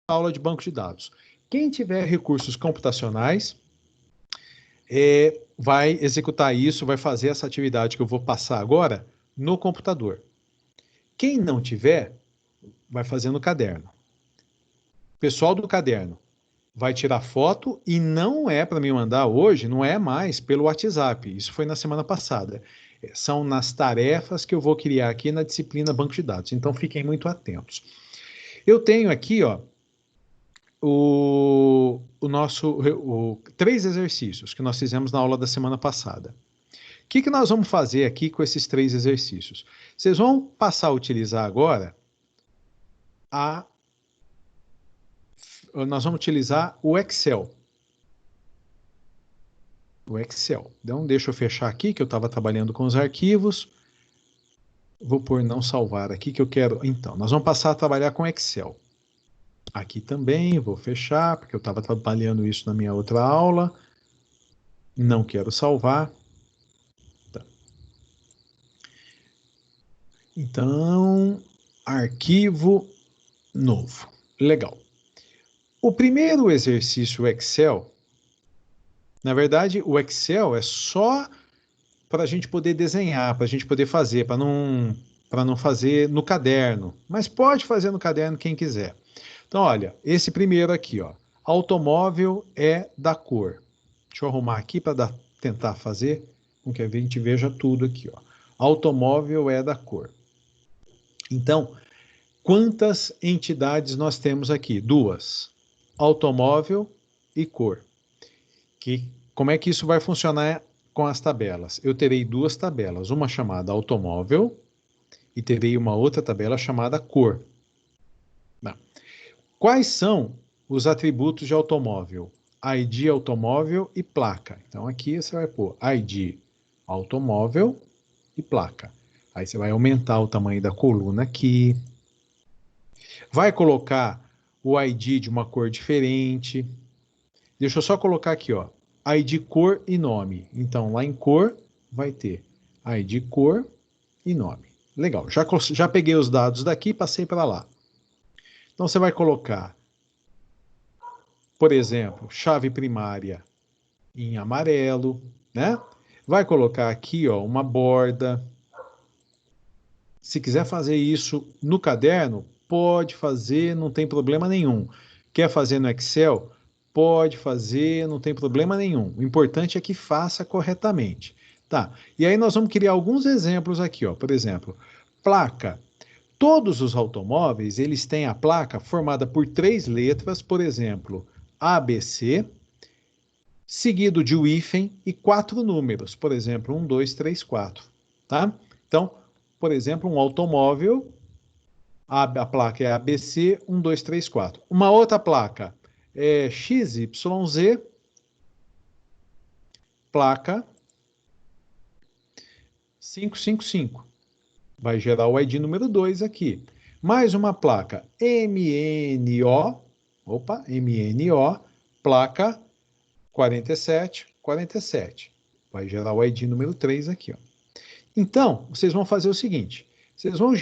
aula de banco de dados. Quem tiver recursos computacionais, vai executar isso, vai fazer essa atividade que eu vou passar agora no computador. Quem não tiver, vai fazer no caderno. Pessoal do caderno, vai tirar foto e não é para me mandar hoje, não é mais pelo WhatsApp. Isso foi na semana passada. São nas tarefas que eu vou criar aqui na disciplina Banco de Dados. Então, fiquem muito atentos. Eu tenho aqui, ó, três exercícios que nós fizemos na aula da semana passada. O que nós vamos fazer aqui com esses três exercícios? Vocês vão passar a utilizar agora nós vamos utilizar o Excel. O Excel. Então, deixa eu fechar aqui, que eu estava trabalhando com os arquivos. Vou pôr não salvar aqui, que eu quero... Então, nós vamos passar a trabalhar com Excel. Aqui também, vou fechar, porque eu estava trabalhando isso na minha outra aula. Não quero salvar. Tá. Então, arquivo novo. Legal. O primeiro exercício Excel, na verdade, o Excel é só para a gente poder desenhar, para a gente poder fazer, para não fazer no caderno. Mas pode fazer no caderno quem quiser. Então, olha, esse primeiro aqui, ó, automóvel é da cor. Deixa eu arrumar aqui para tentar fazer com que a gente veja tudo aqui, ó. Automóvel é da cor. Então, quantas entidades nós temos aqui? Duas. Automóvel e cor. Como é que isso vai funcionar com as tabelas? Eu terei duas tabelas, uma chamada automóvel e terei uma outra tabela chamada cor. Não. Quais são os atributos de automóvel? ID automóvel e placa. Então aqui você vai pôr ID automóvel e placa. Aí você vai aumentar o tamanho da coluna aqui. Vai colocar o ID de uma cor diferente. Deixa eu só colocar aqui, ó. ID cor e nome. Então, lá em cor, vai ter ID cor e nome. Legal, já peguei os dados daqui e passei para lá. Então, você vai colocar, por exemplo, chave primária em amarelo, né? Vai colocar aqui, ó, uma borda. Se quiser fazer isso no caderno, pode fazer, não tem problema nenhum. Quer fazer no Excel? Pode fazer, não tem problema nenhum. O importante é que faça corretamente. Tá, e aí nós vamos criar alguns exemplos aqui, ó. Por exemplo, placa. Todos os automóveis, eles têm a placa formada por 3 letras, por exemplo, ABC, seguido de um hífen e 4 números, por exemplo, 1, 2, 3, 4, tá? Então, por exemplo, um automóvel, a placa é ABC 1, 2, 3, 4. Uma outra placa é XYZ, placa 555. Vai gerar o ID número 2 aqui. Mais uma placa MNO, MNO, placa 4747. Vai gerar o ID número 3 aqui, ó. Então, vocês vão fazer o seguinte, vocês vão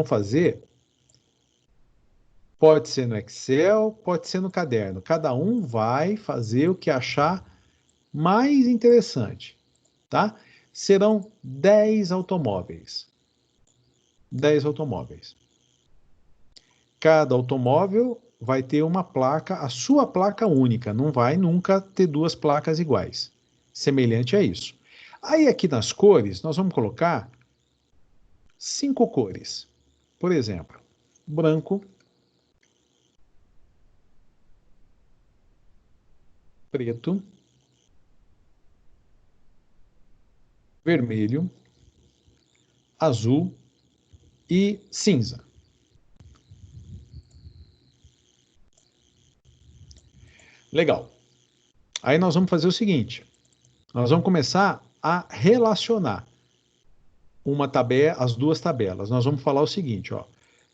fazer, pode ser no Excel, pode ser no caderno. Cada um vai fazer o que achar mais interessante, tá? Serão 10 automóveis. 10 automóveis. Cada automóvel vai ter uma placa, a sua placa única, não vai nunca ter duas placas iguais. Semelhante a isso. Aí aqui nas cores, nós vamos colocar 5 cores. Por exemplo, branco, preto, vermelho, azul e cinza. Legal. Aí nós vamos fazer o seguinte, nós vamos começar a relacionar as duas tabelas. Nós vamos falar o seguinte, ó,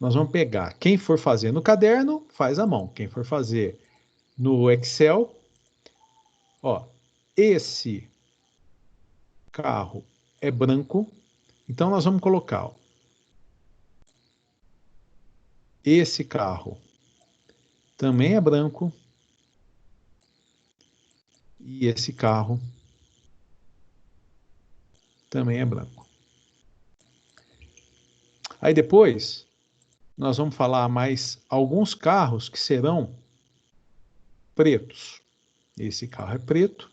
nós vamos pegar, quem for fazer no caderno, faz à mão. Quem for fazer no Excel, ó, esse carro é branco, então nós vamos colocar, ó, esse carro também é branco. E esse carro também é branco. Aí depois, nós vamos falar mais alguns carros que serão pretos. Esse carro é preto.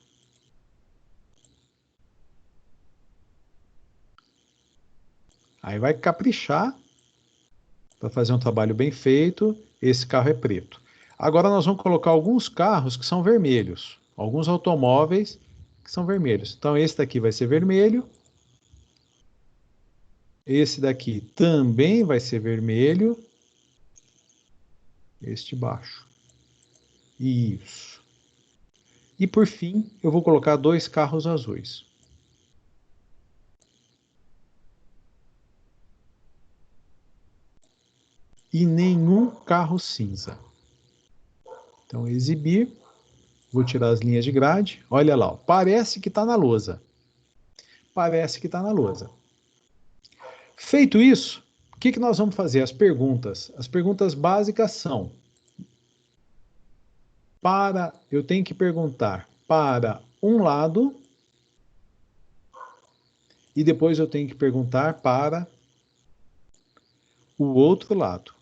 Aí vai caprichar para fazer um trabalho bem feito. Esse carro é preto. Agora nós vamos colocar alguns carros que são vermelhos. Alguns automóveis que são vermelhos. Então esse daqui vai ser vermelho. Esse daqui também vai ser vermelho. Este baixo. Isso. E por fim, eu vou colocar 2 carros azuis. E nenhum carro cinza. Então, exibir. Vou tirar as linhas de grade. Olha lá, ó, parece que está na lousa. Parece que está na lousa. Feito isso, o que nós vamos fazer? As perguntas. As perguntas básicas são: eu tenho que perguntar para um lado e depois eu tenho que perguntar para o outro lado.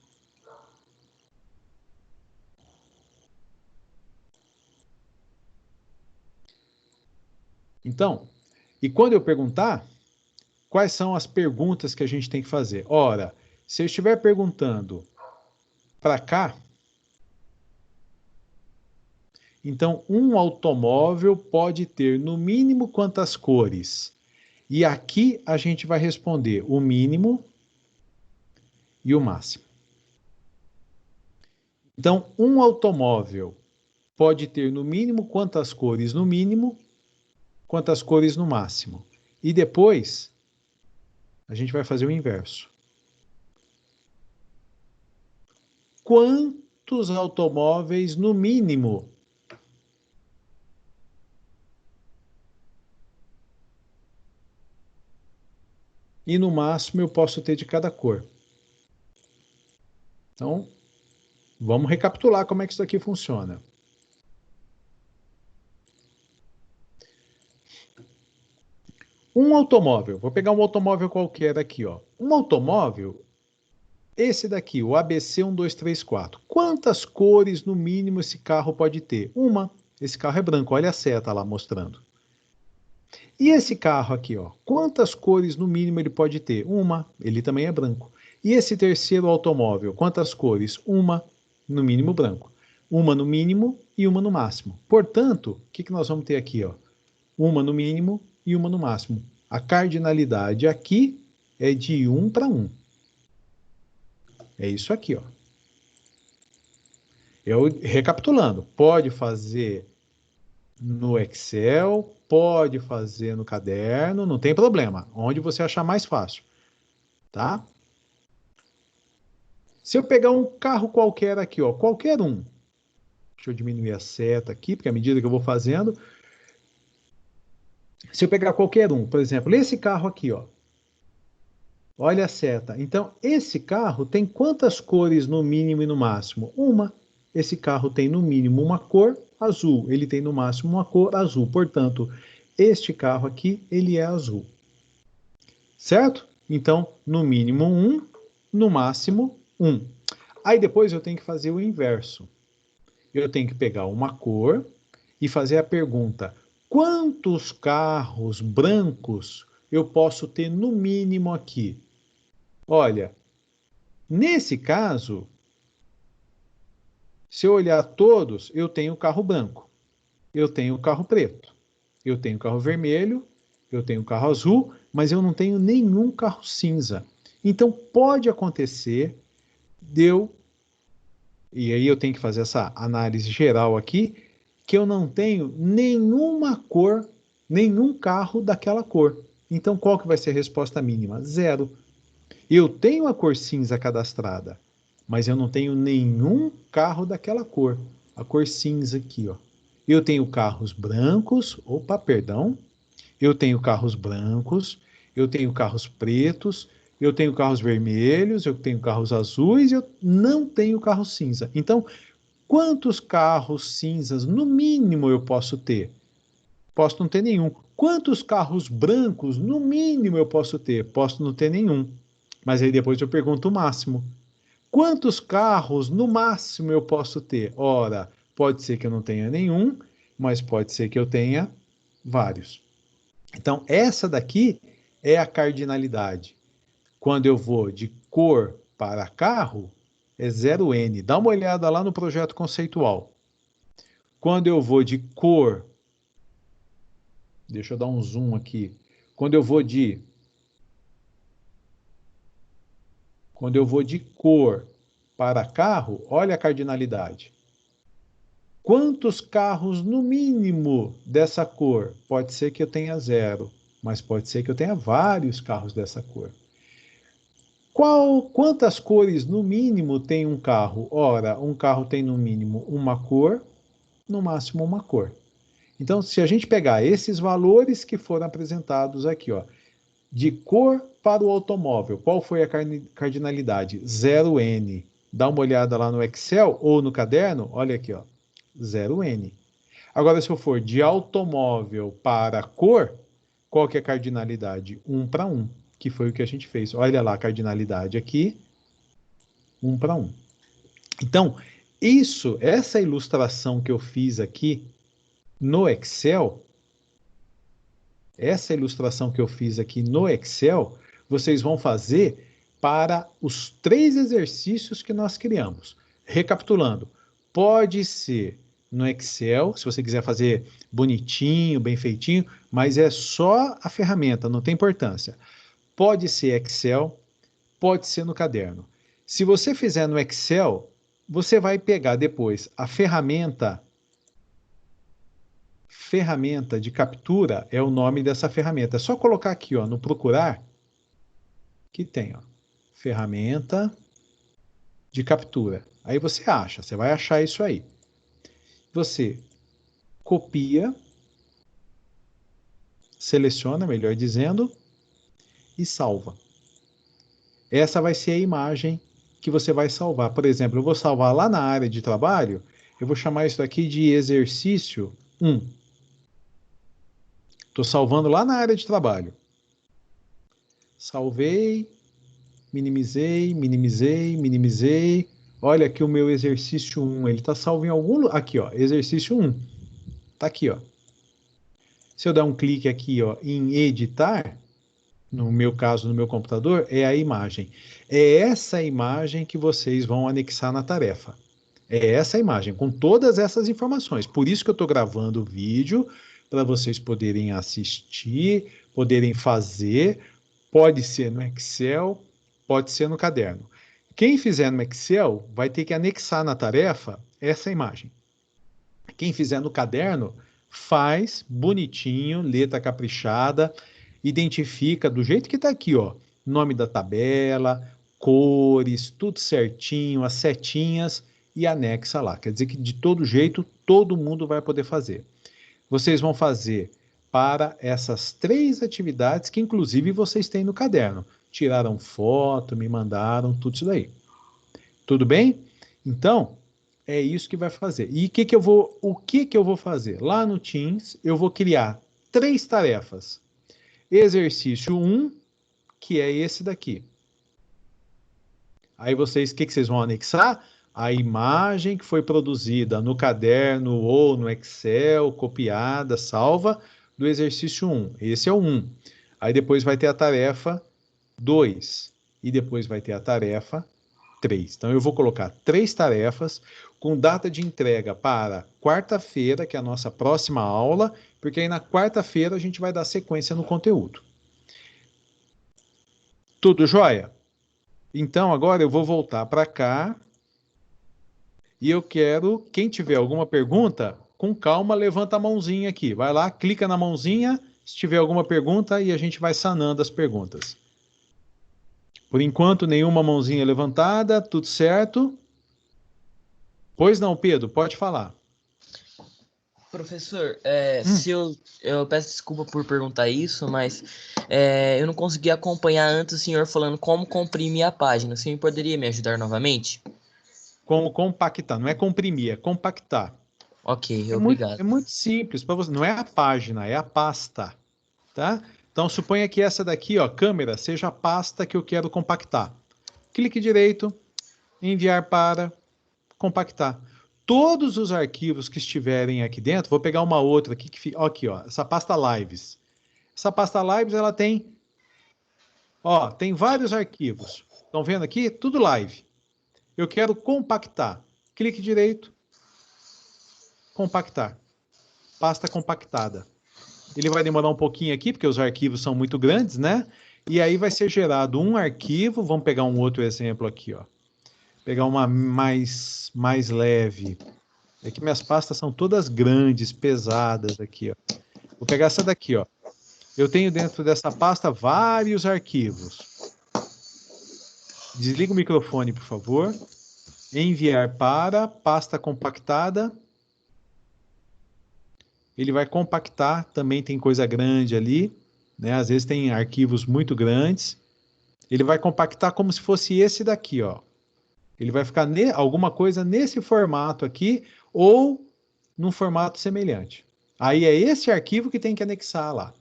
Então, e quando eu perguntar, quais são as perguntas que a gente tem que fazer? Ora, se eu estiver perguntando para cá, então um automóvel pode ter no mínimo quantas cores? E aqui a gente vai responder o mínimo e o máximo. Então, um automóvel pode ter no mínimo quantas cores no mínimo, quantas cores no máximo. E depois, a gente vai fazer o inverso. Quantos automóveis no mínimo e no máximo eu posso ter de cada cor? Então, vamos recapitular como é que isso aqui funciona. Um automóvel, vou pegar um automóvel qualquer aqui, ó. Um automóvel, esse daqui, o ABC 1234. Quantas cores no mínimo esse carro pode ter? Uma. Esse carro é branco, olha a seta lá mostrando. E esse carro aqui, ó, quantas cores no mínimo ele pode ter? Uma, ele também é branco. E esse terceiro automóvel, quantas cores? Uma, no mínimo branco. Uma no mínimo e uma no máximo. Portanto, o que nós vamos ter aqui, ó? Uma no mínimo e uma no máximo. A cardinalidade aqui é de 1 para 1. É isso aqui, ó. Eu recapitulando, pode fazer no Excel, pode fazer no caderno, não tem problema, onde você achar mais fácil, tá? Se eu pegar um carro qualquer aqui, ó, qualquer um, deixa eu diminuir a seta aqui, porque à medida que eu vou fazendo, se eu pegar qualquer um, por exemplo, esse carro aqui, ó, olha a seta. Então, esse carro tem quantas cores no mínimo e no máximo? Uma. Esse carro tem no mínimo uma cor azul, ele tem no máximo uma cor azul. Portanto, este carro aqui, ele é azul. Certo? Então, no mínimo 1, no máximo 1. Aí depois eu tenho que fazer o inverso. Eu tenho que pegar uma cor e fazer a pergunta: quantos carros brancos eu posso ter no mínimo aqui? Olha, nesse caso, se eu olhar todos, eu tenho carro branco, eu tenho carro preto, eu tenho carro vermelho, eu tenho carro azul, mas eu não tenho nenhum carro cinza. Então pode acontecer e aí eu tenho que fazer essa análise geral aqui, que eu não tenho nenhuma cor, nenhum carro daquela cor. Então qual que vai ser a resposta mínima? 0. Eu tenho a cor cinza cadastrada, mas eu não tenho nenhum carro daquela cor. A cor cinza aqui, ó. Eu tenho carros brancos, perdão. Eu tenho carros brancos, eu tenho carros pretos, eu tenho carros vermelhos, eu tenho carros azuis, eu não tenho carro cinza. Então, Quantos carros cinzas, no mínimo, eu posso ter? Posso não ter nenhum. Quantos carros brancos, no mínimo, eu posso ter? Posso não ter nenhum. Mas aí depois eu pergunto o máximo. Quantos carros, no máximo, eu posso ter? Ora, pode ser que eu não tenha nenhum, mas pode ser que eu tenha vários. Então, essa daqui é a cardinalidade. Quando eu vou de cor para carro, é 0N. Dá uma olhada lá no projeto conceitual. Quando eu vou de cor, deixa eu dar um zoom aqui. Quando eu vou de cor para carro, olha a cardinalidade. Quantos carros, no mínimo, dessa cor? Pode ser que eu tenha 0, mas pode ser que eu tenha vários carros dessa cor. Quantas cores, no mínimo, tem um carro? Ora, um carro tem, no mínimo, uma cor, no máximo, uma cor. Então, se a gente pegar esses valores que foram apresentados aqui, ó, de cor para o automóvel, qual foi a cardinalidade? 0N. Dá uma olhada lá no Excel ou no caderno, olha aqui, ó, 0N. Agora, se eu for de automóvel para cor, qual que é a cardinalidade? 1 para 1, que foi o que a gente fez. Olha lá a cardinalidade aqui, 1 para 1. Então, essa ilustração que eu fiz aqui no Excel, vocês vão fazer para os 3 exercícios que nós criamos. Recapitulando, pode ser no Excel, se você quiser fazer bonitinho, bem feitinho, mas é só a ferramenta, não tem importância. Pode ser Excel, pode ser no caderno. Se você fizer no Excel, você vai pegar depois a ferramenta de captura, é o nome dessa ferramenta. É só colocar aqui, ó, no procurar, que tem, ó, ferramenta de captura. Aí você vai achar isso aí. Você copia, seleciona, melhor dizendo, e salva. Essa vai ser a imagem que você vai salvar. Por exemplo, eu vou salvar lá na área de trabalho, eu vou chamar isso aqui de exercício 1. Estou salvando lá na área de trabalho. Salvei, minimizei. Olha aqui o meu exercício 1, ele está salvo em algum lugar. Aqui, ó, exercício 1. Está aqui, ó. Se eu dar um clique aqui, ó, em editar, no meu caso, no meu computador, é a imagem. É essa imagem que vocês vão anexar na tarefa. É essa imagem, com todas essas informações. Por isso que eu estou gravando o vídeo, para vocês poderem assistir, poderem fazer. Pode ser no Excel, pode ser no caderno. Quem fizer no Excel vai ter que anexar na tarefa essa imagem. Quem fizer no caderno, faz bonitinho, letra caprichada, identifica do jeito que está aqui, ó, nome da tabela, cores, tudo certinho, as setinhas e anexa lá. Quer dizer que de todo jeito todo mundo vai poder fazer. Vocês vão fazer para essas 3 atividades que inclusive vocês têm no caderno. Tiraram foto, me mandaram, tudo isso daí. Tudo bem? Então, é isso que vai fazer. E o que eu vou fazer? Lá no Teams, eu vou criar 3 tarefas. Exercício 1, que é esse daqui. Aí vocês, o que vocês vão anexar? A imagem que foi produzida no caderno ou no Excel, copiada, salva, do exercício 1. Esse é o 1. Aí depois vai ter a tarefa 2. E depois vai ter a tarefa 3. Então eu vou colocar 3 tarefas com data de entrega para quarta-feira, que é a nossa próxima aula, porque aí na quarta-feira a gente vai dar sequência no conteúdo. Tudo jóia? Então agora eu vou voltar para cá e eu quero, quem tiver alguma pergunta, com calma, levanta a mãozinha aqui. Vai lá, clica na mãozinha, se tiver alguma pergunta, e a gente vai sanando as perguntas. Por enquanto, nenhuma mãozinha levantada, tudo certo? Pois não, Pedro, pode falar. Professor, se eu peço desculpa por perguntar isso, mas eu não consegui acompanhar antes o senhor falando como comprimir a página. O senhor poderia me ajudar novamente? Como compactar, não é comprimir, é compactar. Ok, É obrigado. muito simples para você, não é a página, é a pasta, tá? Então suponha que essa daqui, ó, câmera, seja a pasta que eu quero compactar. Clique direito, enviar para compactar. Todos os arquivos que estiverem aqui dentro, vou pegar uma outra aqui que fica, aqui, ó, essa pasta Lives. Essa pasta Lives, ela tem, ó, tem vários arquivos. Estão vendo aqui? Tudo live. Eu quero compactar. Clique direito, compactar. Pasta compactada. Ele vai demorar um pouquinho aqui, porque os arquivos são muito grandes, né? E aí vai ser gerado um arquivo. Vamos pegar um outro exemplo aqui, ó. Pegar uma mais leve. É que minhas pastas são todas grandes, pesadas aqui, ó. Vou pegar essa daqui, ó. Eu tenho dentro dessa pasta vários arquivos. Desliga o microfone, por favor. Enviar para pasta compactada. Ele vai compactar, também tem coisa grande ali, né? Às vezes tem arquivos muito grandes. Ele vai compactar como se fosse esse daqui, ó. Ele vai ficar alguma coisa nesse formato aqui ou num formato semelhante. Aí é esse arquivo que tem que anexar lá.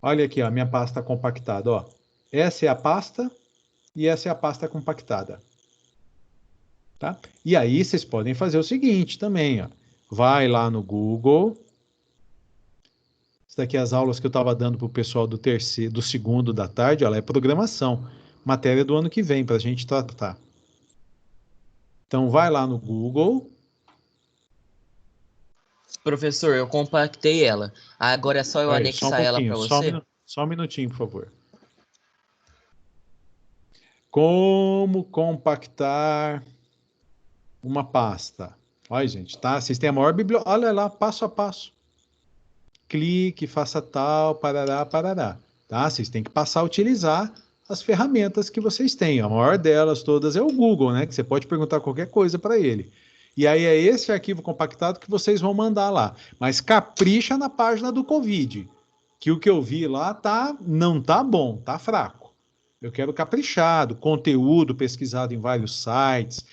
Olha aqui, ó, a minha pasta compactada, ó. Essa é a pasta e essa é a pasta compactada, tá? E aí vocês podem fazer o seguinte também, ó. Vai lá no Google. Isso daqui é as aulas que eu estava dando para o pessoal do terceiro, do segundo da tarde, ela é programação, matéria do ano que vem para a gente tratar. Então vai lá no Google. Professor, eu compactei ela. Agora é só eu Aí, só um anexar ela pouquinho, para você? só um minutinho, por favor. Como compactar uma pasta? Olha, gente, tá? Vocês têm a maior biblioteca. Olha lá, passo a passo. Clique, faça tal, parará, parará. Tá? Vocês têm que passar a utilizar as ferramentas que vocês têm. A maior delas todas é o Google, né? Que você pode perguntar qualquer coisa para ele. E aí é esse arquivo compactado que vocês vão mandar lá. Mas capricha na página do Covid, que o que eu vi lá não tá bom, tá fraco. Eu quero caprichado, conteúdo pesquisado em vários sites,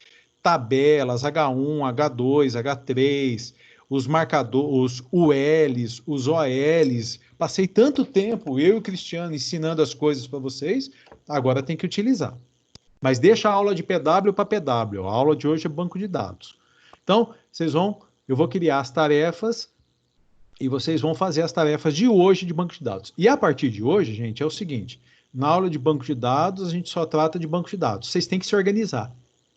tabelas H1, H2, H3, os marcadores, os ULs, os OLs. Passei tanto tempo, eu e o Cristiano, ensinando as coisas para vocês, agora tem que utilizar. Mas deixa a aula de PW para PW. A aula de hoje é banco de dados. Então, eu vou criar as tarefas e vocês vão fazer as tarefas de hoje de banco de dados. E a partir de hoje, gente, é o seguinte: na aula de banco de dados, a gente só trata de banco de dados. Vocês têm que se organizar.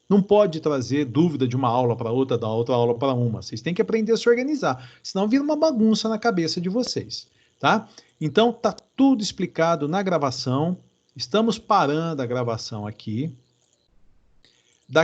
Não pode trazer dúvida de uma aula para outra, da outra aula para uma. Vocês têm que aprender a se organizar, senão vira uma bagunça na cabeça de vocês, tá? Então, tá tudo explicado na gravação. Estamos parando a gravação aqui.